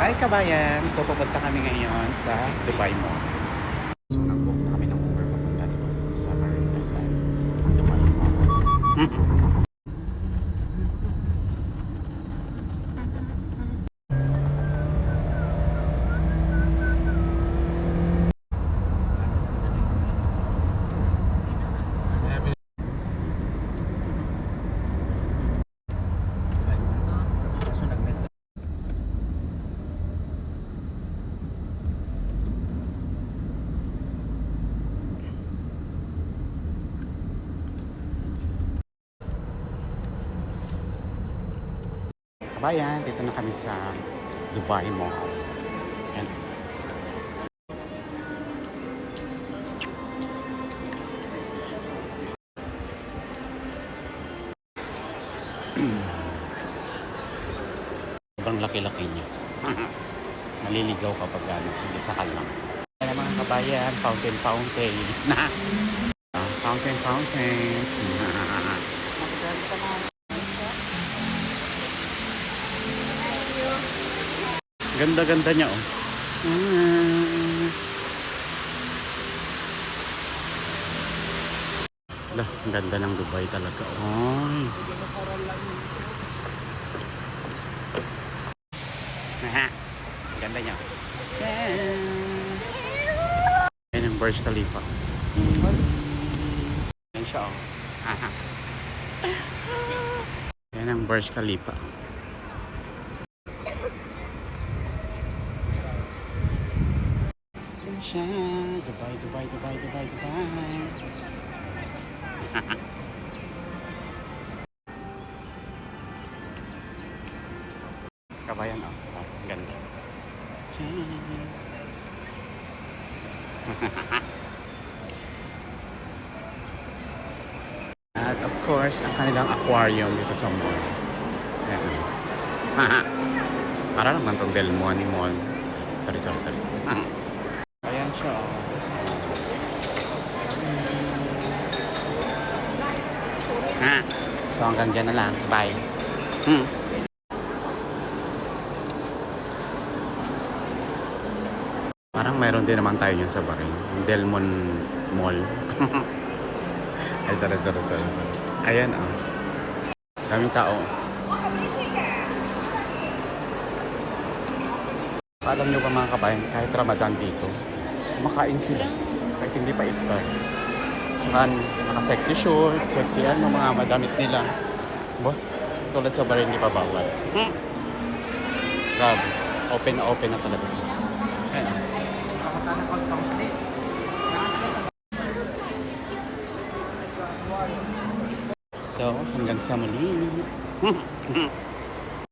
Hi kabayan! So pupunta kami ngayon sa Dubai Mall. So nag-book na kami ng Uber papunta doon sa Marina Side, Dubai Mall. Kabayan, dito na kami sa Dubai Mall. Ayan. Sobrang laki-laki niya. Maliligaw kapag hindi sakal lang. Ayan mga kabayan, fountain. Fountain. Ganda-ganda niya oh. Lah, ang ganda ng Dubai talaga. Oy. Aha. Ganda niya. Yan ang Burj Khalifa. Yan siya oh. Aha. Yan ang Burj Khalifa. Siya. Dubai. Kabayan oh. Ganda. At of course, ang kanilang aquarium dito sa mall. Ayan. Para naman itong Del Monte Mall. Sorry. Ayan siya. So hanggang dyan na lang. Bye. Parang mayroon din naman tayo yun sa Bahrain. Del Monte Mall. Ay, sorry. Ayan oh. Daming tao. Alam nyo ba mga kabayan, kahit Ramadan dito, kumakain sila. Kahit hindi pa iftar. Tsaka naka-sexy short, sexy mga madamit nila. Bo, tulad sa Bahrain, hindi pa bawal. Grabe, open na talaga sila. Ayan. So, hanggang sa muli.